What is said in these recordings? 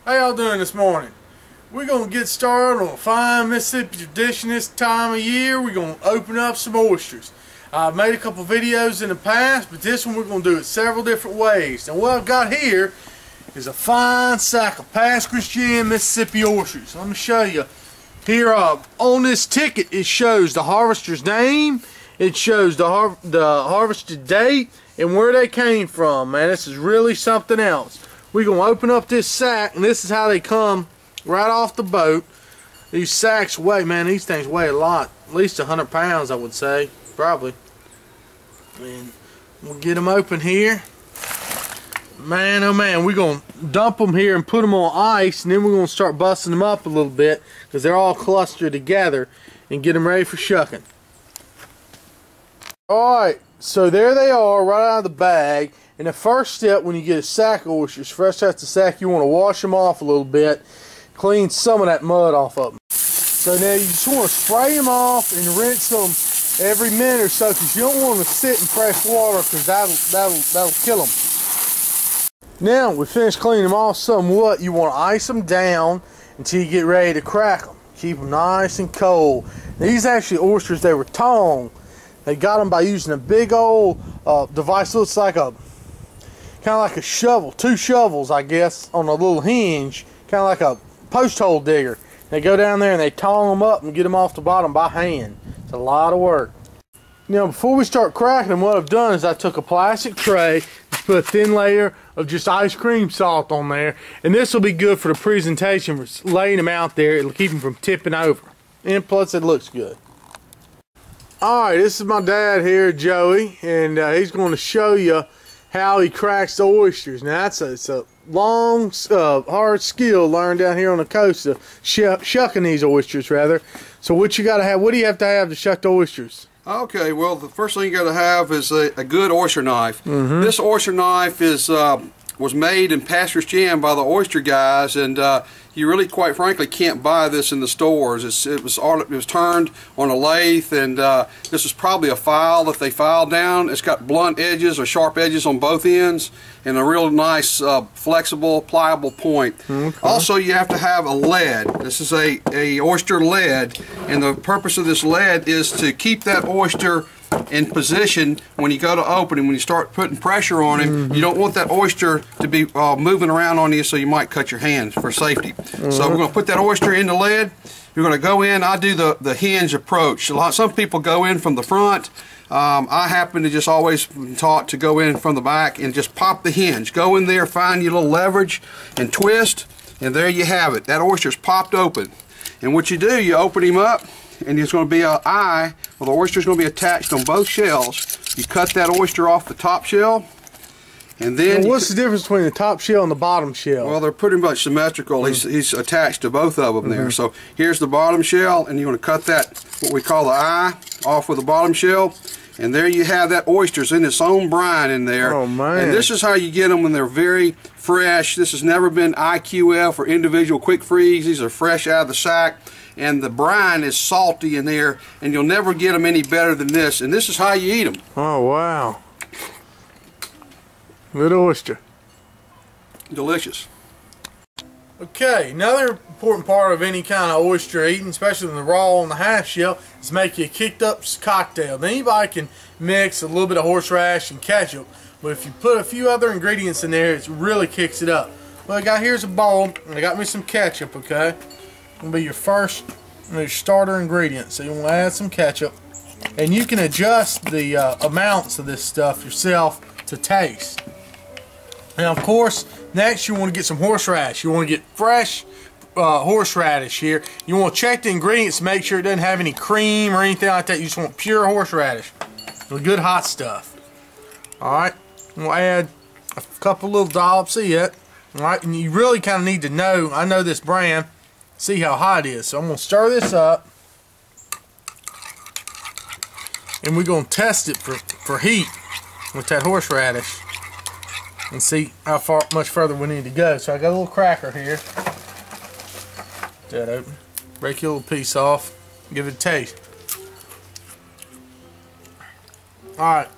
How y'all doing this morning? We're going to get started on a fine Mississippi tradition this time of year. We're going to open up some oysters. I've made a couple videos in the past, but this one we're going to do it several different ways. And what I've got here is a fine sack of past Christian Mississippi oysters. Let me show you. Here on this ticket it shows the harvester's name, it shows the harvested date, and where they came from. Man, this is really something else. We're going to open up this sack, and this is how they come right off the boat. These sacks weigh, man, these things weigh a lot. At least 100 pounds, I would say. Probably. And we'll get them open here. Man, oh man, we're going to dump them here and put them on ice, and then we're going to start busting them up a little bit because they're all clustered together, and get them ready for shucking. Alright, so there they are right out of the bag. And the first step when you get a sack of oysters, fresh out the sack, you want to wash them off a little bit, clean some of that mud off of them. So now you just want to spray them off and rinse them every minute or so, because you don't want them to sit in fresh water, because that'll kill them. Now we finished cleaning them off somewhat. You want to ice them down until you get ready to crack them. Keep them nice and cold. These actually oysters, they were tongue. They got them by using a big old device. Looks like a kind of like a shovel, two shovels, I guess, on a little hinge, kind of like a post hole digger. They go down there and they tong them up and get them off the bottom by hand. It's a lot of work. Now, before we start cracking them, what I've done is I took a plastic tray, put a thin layer of just ice cream salt on there, and this will be good for the presentation, for laying them out there. It'll keep them from tipping over, and plus it looks good. Alright, this is my dad here, Joey, and he's going to show you how he cracks the oysters. Now it's a long, hard skill learned down here on the coast of shucking these oysters, rather. So what you got to have? What do you have to shuck the oysters? Okay, well, the first thing you got to have is a good oyster knife. This oyster knife was made in Pastor's Jam by the oyster guys, and you really, quite frankly, can't buy this in the stores. It was turned on a lathe, and this is probably a file that they filed down. It's got blunt edges or sharp edges on both ends, and a real nice, flexible, pliable point. Okay. Also, you have to have a lead. This is a oyster lead, and the purpose of this lead is to keep that oyster in position when you go to open him. When you start putting pressure on him, you don't want that oyster to be moving around on you, so you might cut your hands for safety. So we're going to put that oyster in the lead. You're going to go in. I do the hinge approach. Some people go in from the front. I happen to just always been taught to go in from the back and just pop the hinge. Go in there, find your little leverage, and twist, and there you have it. That oyster's popped open. And what you do, you open him up, and there's going to be an eye. Well, the oyster's going to be attached on both shells. You cut that oyster off the top shell, and then... Well, what's the difference between the top shell and the bottom shell? Well, they're pretty much symmetrical. He's attached to both of them there. So here's the bottom shell, and you're going to cut that, what we call the eye, off with the bottom shell. And there you have that oyster's in its own brine in there. Oh, man. And this is how you get them when they're very fresh. This has never been IQF or individual quick freeze. These are fresh out of the sack. And the brine is salty in there, and you'll never get them any better than this. And this is how you eat them. Oh, wow. Good oyster. Delicious. Okay, another important part of any kind of oyster eating, especially in the raw and the half shell, is make you a kicked up cocktail. Now, anybody can mix a little bit of horseradish and ketchup, but if you put a few other ingredients in there, it really kicks it up. Well, I got here's a bowl, and I got me some ketchup, okay? Gonna be your first, your starter ingredient. So you want to add some ketchup, and you can adjust the amounts of this stuff yourself to taste. And of course, next you want to get some horseradish. You want to get fresh horseradish here. You want to check the ingredients to make sure it doesn't have any cream or anything like that. You just want pure horseradish, the good hot stuff. All right, we'll add a couple little dollops of it. All right, and you really kind of need to know. I know this brand. See how hot it is. So I'm going to stir this up, and we're going to test it for heat with that horseradish and see how much further we need to go. So I got a little cracker here. That open. Break your little piece off. Give it a taste. Alright.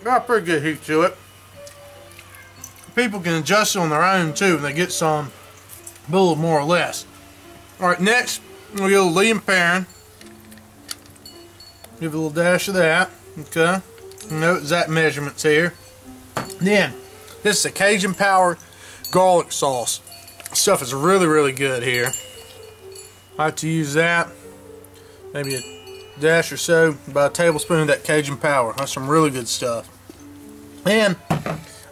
Got a pretty good heat to it. People can adjust it on their own too when they get some, a little more or less. Alright, next we'll get a little Lee & Perrin. Give it a little dash of that. Okay. Note exact measurements here. Then, this is a Cajun Power garlic sauce. Stuff is really, really good here. I like to use that. Maybe a dash or so, about a tablespoon of that Cajun Power. That's some really good stuff. And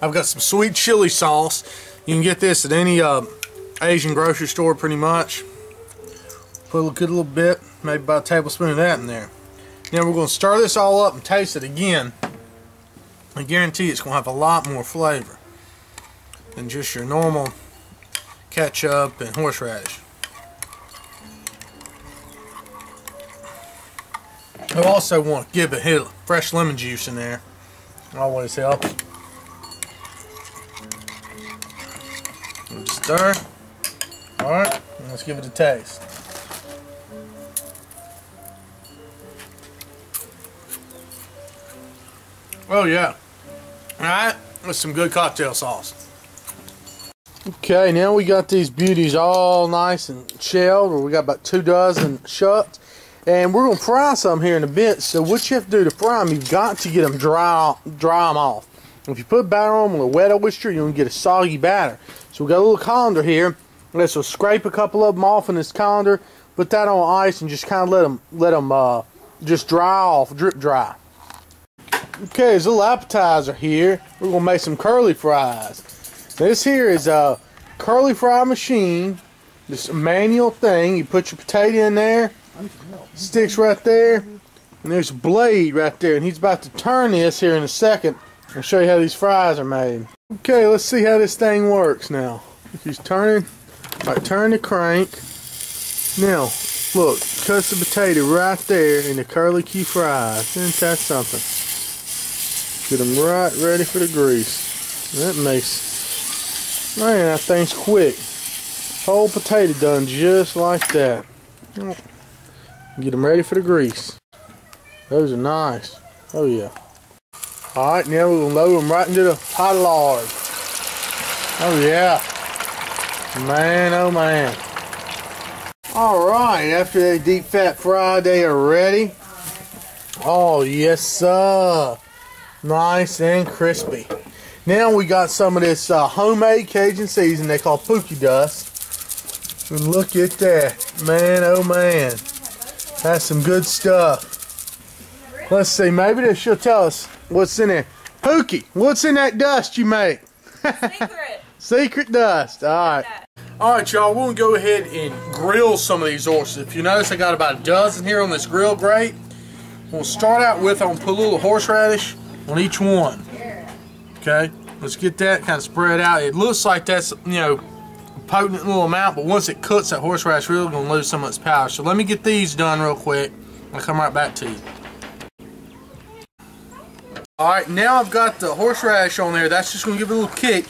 I've got some sweet chili sauce. You can get this at any Asian grocery store pretty much. Put a good little bit, maybe about a tablespoon of that in there. Now we're going to stir this all up and taste it again. I guarantee it's going to have a lot more flavor than just your normal ketchup and horseradish. I also want to give a hit of fresh lemon juice in there. Always helps. Stir. Alright, let's give it a taste. Oh yeah. Alright, with some good cocktail sauce. Okay, now we got these beauties all nice and shelled, or we got about 2 dozen shucked. And we're going to fry some here in a bit. So what you have to do to fry them, you've got to get them dry them off. If you put batter on them with a wet oyster, you're going to get a soggy batter. So we got a little colander here. Let's scrape a couple of them off in this colander, put that on ice, and just kind of let them just dry off, drip dry. Okay, there's a little appetizer here. We're going to make some curly fries. This here is a curly fry machine. Just a manual thing. You put your potato in there, sticks right there, and there's a blade right there. And he's about to turn this here in a second. I'll show you how these fries are made. Okay, let's see how this thing works now. He's turning, like turn the crank. Now, look, cuts the potato right there in the curly key fries. Isn't that something? Get them right ready for the grease. That makes, man, that thing's quick. Whole potato done just like that. Get them ready for the grease. Those are nice. Oh yeah. Alright, now we're going to load them right into the pot of lard. Oh yeah. Man, oh man. Alright, after they deep fat fried, they are ready. Oh yes sir. Nice and crispy. Now we got some of this homemade Cajun seasoning they call pookie dust. And look at that. Man, oh man. That's some good stuff. Let's see, maybe she'll tell us what's in there. Pookie, what's in that dust you make? Secret. Secret dust. Alright. Alright y'all, we're going to go ahead and grill some of these oysters. If you notice, I got about a dozen here on this grill grate. We'll start out with, I'm going to put a little horseradish on each one. Okay, let's get that kind of spread out. It looks like that's, you know, a potent little amount, but once it cooks, that horseradish really going to lose some of its power. So let me get these done real quick. I'll come right back to you. Alright, now I've got the horseradish on there. That's just going to give it a little kick.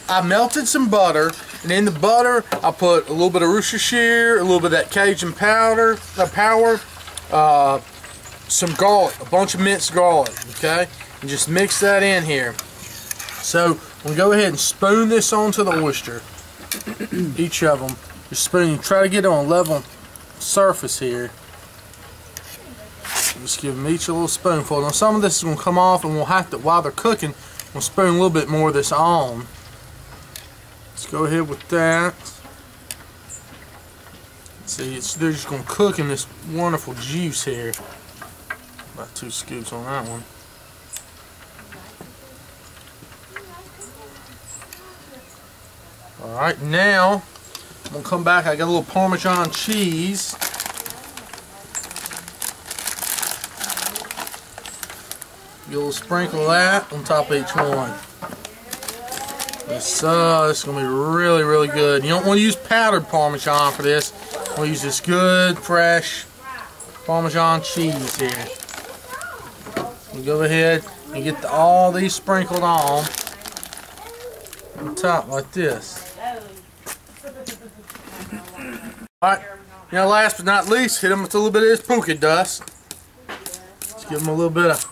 I melted some butter, and in the butter, I put a little bit of Worcestershire, a little bit of that Cajun power, some garlic, a bunch of minced garlic, okay? And just mix that in here. So, we'll go ahead and spoon this onto the oyster. Each of them. Just spoon, try to get it on a level surface here. Just give them each a little spoonful. Now some of this is going to come off, and we'll have to, while they're cooking, we'll spoon a little bit more of this on. Let's go ahead with that. See, they're just going to cook in this wonderful juice here. About 2 scoops on that one. Alright, now I'm going to come back. I got a little Parmesan cheese. Get a little sprinkle of that on top of each one. This is going to be really, really good. You don't want to use powdered Parmesan for this. We'll use this good, fresh Parmesan cheese here. You go ahead and get all these sprinkled on top like this. Alright, now last but not least, hit them with a little bit of this pookie dust. Let's give them a little bit of,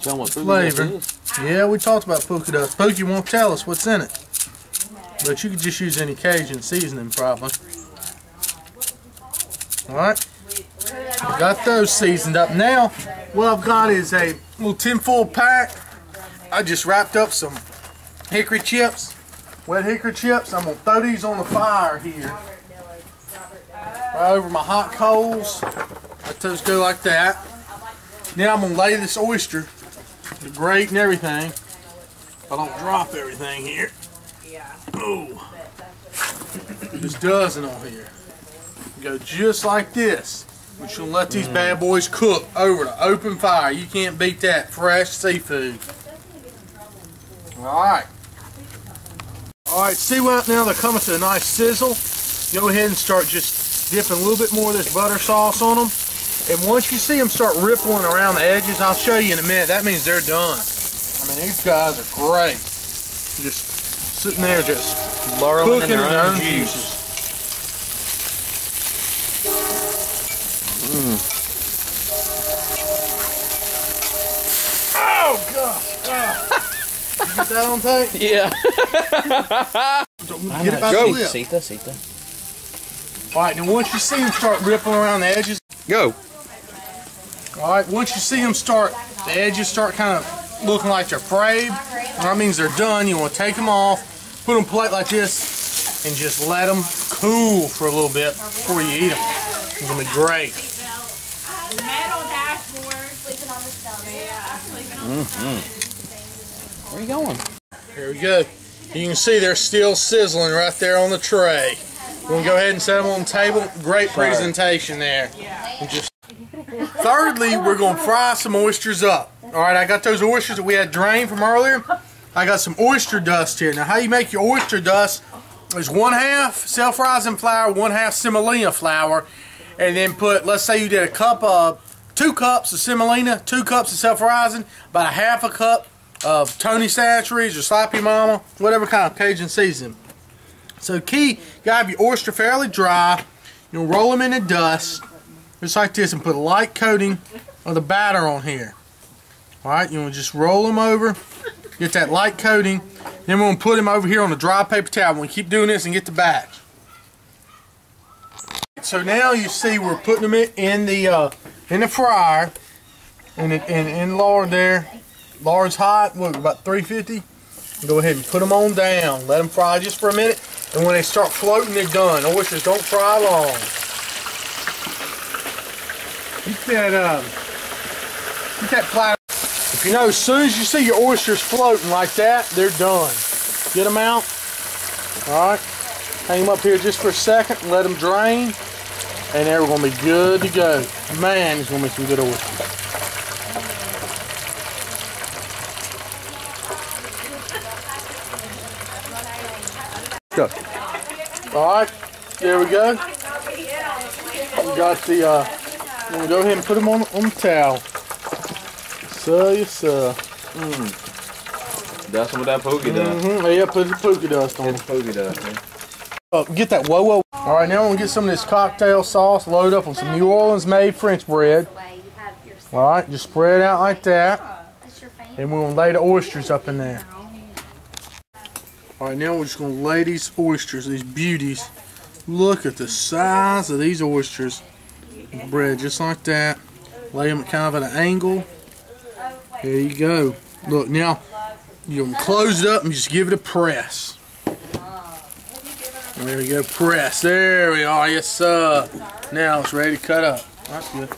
tell what flavor. Is. Yeah, we talked about polka dots. Pokey won't tell us what's in it. But you could just use any Cajun seasoning, probably. Alright. Got those seasoned up. Now, what I've got is a little tinfoil pack. I just wrapped up some hickory chips. Wet hickory chips. I'm going to throw these on the fire here. Right over my hot coals. Let those go like that. Now I'm going to lay this oyster, the grate and everything. If I don't drop everything here. Oh, just dozen on here. Go just like this. We're just going to let these bad boys cook over the open fire. You can't beat that. Fresh seafood. Alright. Alright, see what now they're coming to a nice sizzle. Go ahead and start just dipping a little bit more of this butter sauce on them. And once you see them start rippling around the edges, I'll show you in a minute, that means they're done. I mean, these guys are great. Just sitting there just cooking in their own juices. Oh, gosh. You get that on tape? Yeah. Get it by the lip. Sita. Alright, now once you see them start rippling around the edges, Go. Alright, once you see them start, the edges start kind of looking like they're frayed, that means they're done. You want to take them off, put them on a plate like this, and just let them cool for a little bit before you eat them. It's going to be great. Where are you going? Here we go. You can see they're still sizzling right there on the tray. We're going to go ahead and set them on the table. Great presentation there. And just thirdly, we're going to fry some oysters up. Alright, I got those oysters that we had drained from earlier. I got some oyster dust here. Now, how you make your oyster dust is 1/2 self-rising flour, 1/2 semolina flour, and then put, let's say you did a cup of, 2 cups of semolina, 2 cups of self-rising, about 1/2 cup of Tony Chachere's or Sloppy Mama, whatever kind of Cajun seasoning. So key, you gotta have your oyster fairly dry. You'll roll them in the dust, just like this, and put a light coating of the batter on here. Alright, you want to just roll them over, get that light coating, then we're going to put them over here on a dry paper towel. We're going to keep doing this and get the batch. So now you see we're putting them in the fryer, in lard there. Lard's hot, what, about 350? Go ahead and put them on down. Let them fry just for a minute. And when they start floating, they're done. Oysters don't fry long. Get that platter. If you know, as soon as you see your oysters floating like that, they're done. Get them out. Alright. Hang them up here just for a second and let them drain. And they're going to be good to go. Man, it's going to be some good oysters. Go. Alright, there we go. We got the, I'm going to go ahead and put them on the towel. So, yes, sir. Dust them with that polka dust. Yeah, put the polka dust on. Polka dust, man. Get that whoa. Alright, now I'm going to get some of this cocktail sauce, load up on some New Orleans made French bread. Alright, just spread it out like that. And we're going to lay the oysters up in there. Alright, now we're just going to lay these oysters, these beauties. Look at the size of these oysters. Bread just like that. Lay them kind of at an angle. There you go. Look, now you can close it up and just give it a press. There we go, press. There we are, yes sir. Now it's ready to cut up. That's good.